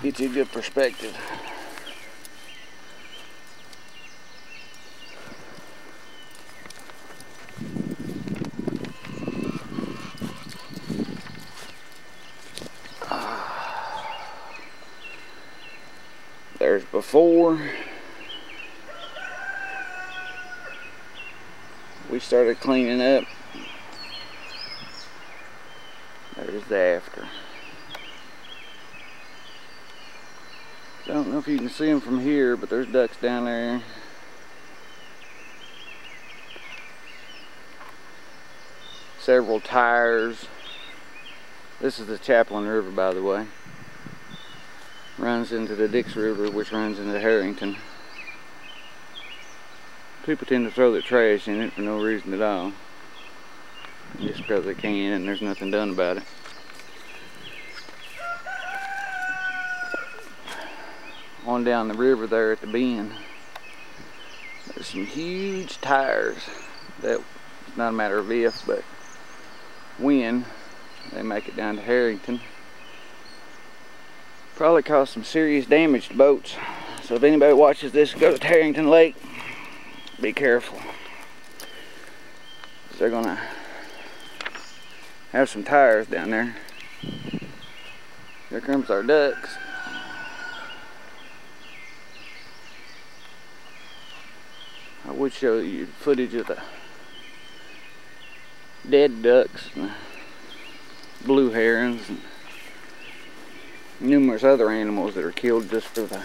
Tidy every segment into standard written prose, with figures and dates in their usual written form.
Get you a good perspective. There's before we started cleaning up. There's the after. I don't know if you can see them from here, but there's ducks down there. Several tires. This is the Chaplain River, by the way. Runs into the Dix River, which runs into Harrington. People tend to throw their trash in it for no reason at all. Just because they can and there's nothing done about it. On down the river there at the bend, there's some huge tires that it's not a matter of if, but when they make it down to Harrington. Probably cause some serious damage to boats. So if anybody watches this go to Harrington Lake, be careful. They're gonna have some tires down there. Here comes our ducks. I would show you footage of the dead ducks, and the blue herons, and numerous other animals that are killed just for the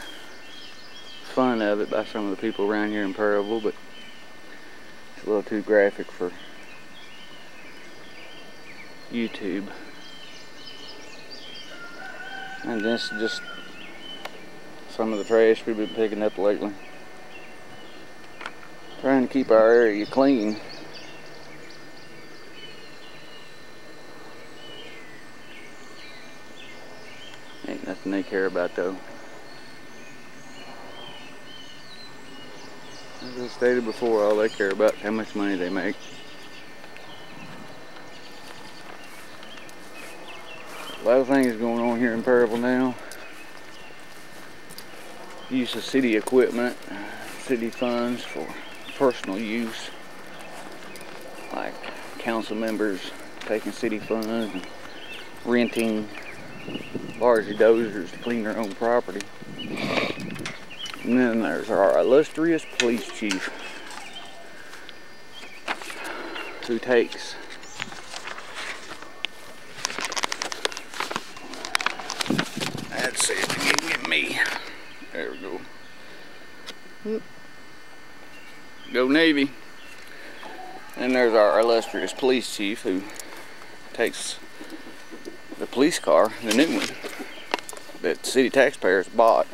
fun of it by some of the people around here in Perryville, but it's a little too graphic for YouTube. And this is just some of the trash we've been picking up lately. Trying to keep our area clean. Ain't nothing they care about though. As I stated before, all they care about is how much money they make. A lot of things going on here in Perryville now. Use of city equipment, city funds for personal use, like council members taking city funds and renting large dozers to clean their own property. And then there's our illustrious police chief, who takes that's it, you can get me. There we go. Go Navy. And there's our illustrious police chief, who takes the police car, the new one, that city taxpayers bought,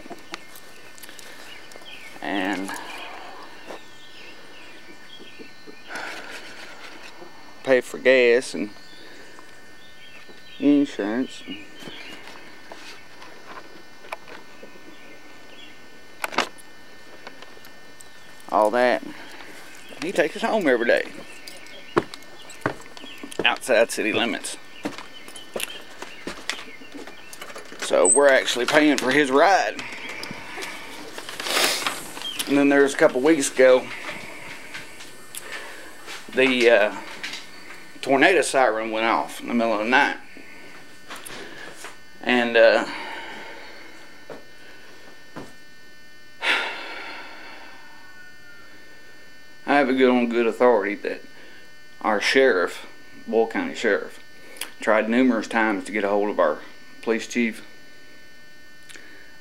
and pay for gas and insurance. All that. He takes us home every day. Outside city limits. So we're actually paying for his ride. And then there's a couple weeks ago, the tornado siren went off in the middle of the night. And I have it on good authority that our sheriff, Boyle County Sheriff, tried numerous times to get a hold of our police chief.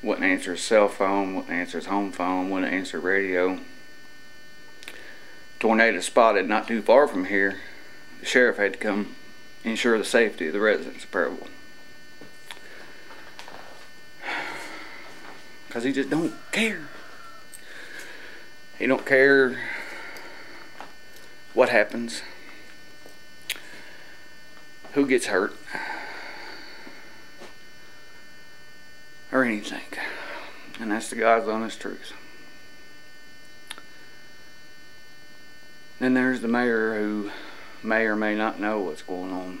Wouldn't answer his cell phone, wouldn't answer his home phone, wouldn't answer radio. Tornado spotted not too far from here. The sheriff had to come ensure the safety of the residents of Perryville. Because he just don't care. He don't care what happens, who gets hurt, or anything. And that's the God's honest truth. Then there's the mayor, who may or may not know what's going on.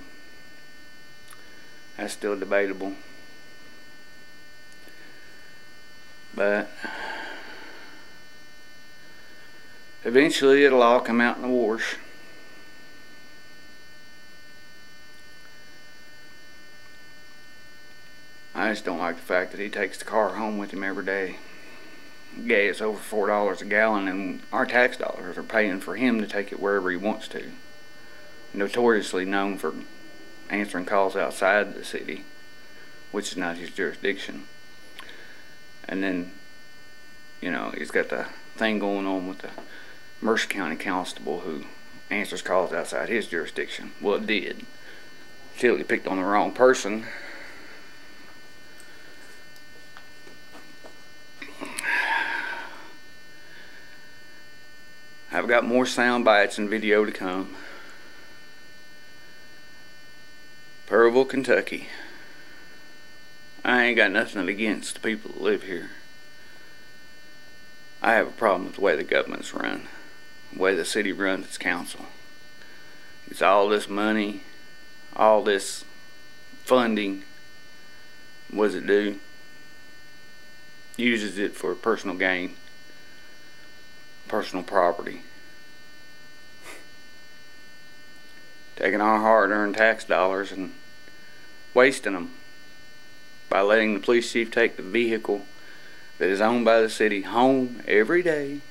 That's still debatable. But eventually it'll all come out in the wash. I just don't like the fact that he takes the car home with him every day. Gas over $4 a gallon, and our tax dollars are paying for him to take it wherever he wants to. Notoriously known for answering calls outside the city, which is not his jurisdiction. And then, you know, he's got the thing going on with the Mercer County Constable who answers calls outside his jurisdiction. Well, it did. Till he picked on the wrong person. I've got more sound bites and video to come. Perryville, Kentucky. I ain't got nothing against the people that live here. I have a problem with the way the government's run, the way the city runs its council. It's all this money, all this funding. What does it do? Uses it for personal gain, personal property. Taking our hard-earned tax dollars and wasting them by letting the police chief take the vehicle that is owned by the city home every day,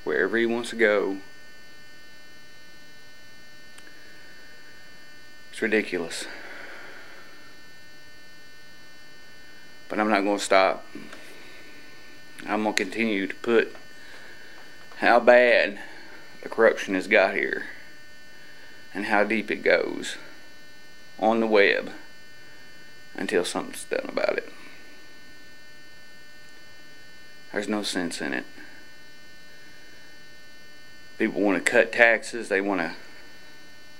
wherever he wants to go. It's ridiculous. But I'm not going to stop. I'm going to continue to put how bad the corruption has got here and how deep it goes on the web until something's done about it. There's no sense in it. People want to cut taxes. They want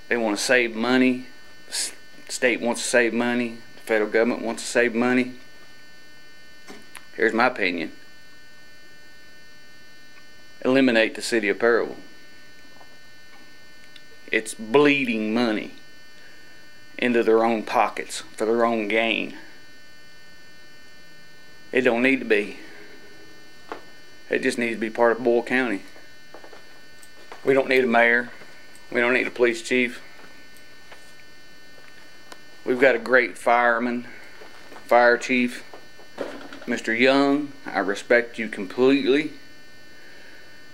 to save money. The state wants to save money. The federal government wants to save money. Here's my opinion. Eliminate the city of Perryville. It's bleeding money into their own pockets for their own gain. It don't need to be. It just needs to be part of Boyle County. We don't need a mayor. We don't need a police chief. We've got a great fireman, fire chief, Mr. Young. I respect you completely.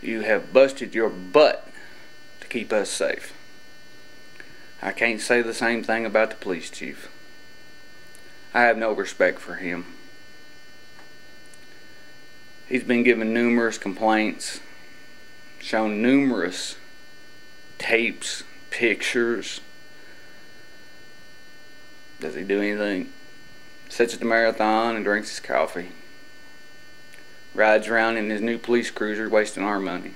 You have busted your butt to keep us safe. I can't say the same thing about the police chief. I have no respect for him. He's been given numerous complaints, shown numerous tapes, pictures. Does he do anything? Sits at the marathon and drinks his coffee. Rides around in his new police cruiser wasting our money.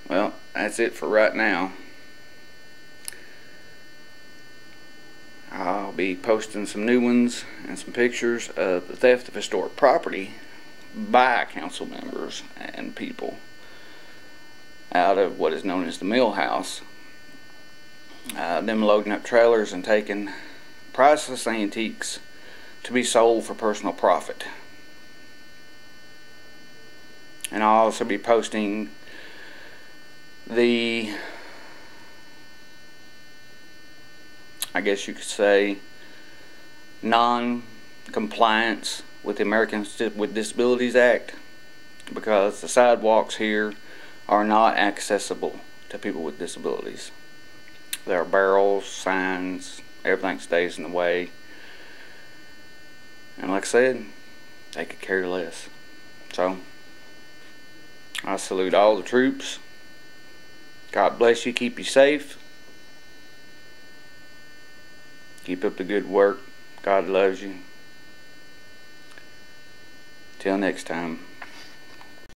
Well, that's it for right now. I'll be posting some new ones and some pictures of the theft of historic property by council members and people out of what is known as the mill house. Them loading up trailers and taking priceless antiques to be sold for personal profit. And I'll also be posting the, I guess you could say, non-compliance with the Americans with Disabilities Act, because the sidewalks here are not accessible to people with disabilities. There are barrels, signs, everything stays in the way. And like I said, they could care less. So, I salute all the troops. God bless you, keep you safe. Keep up the good work. God loves you. Till next time.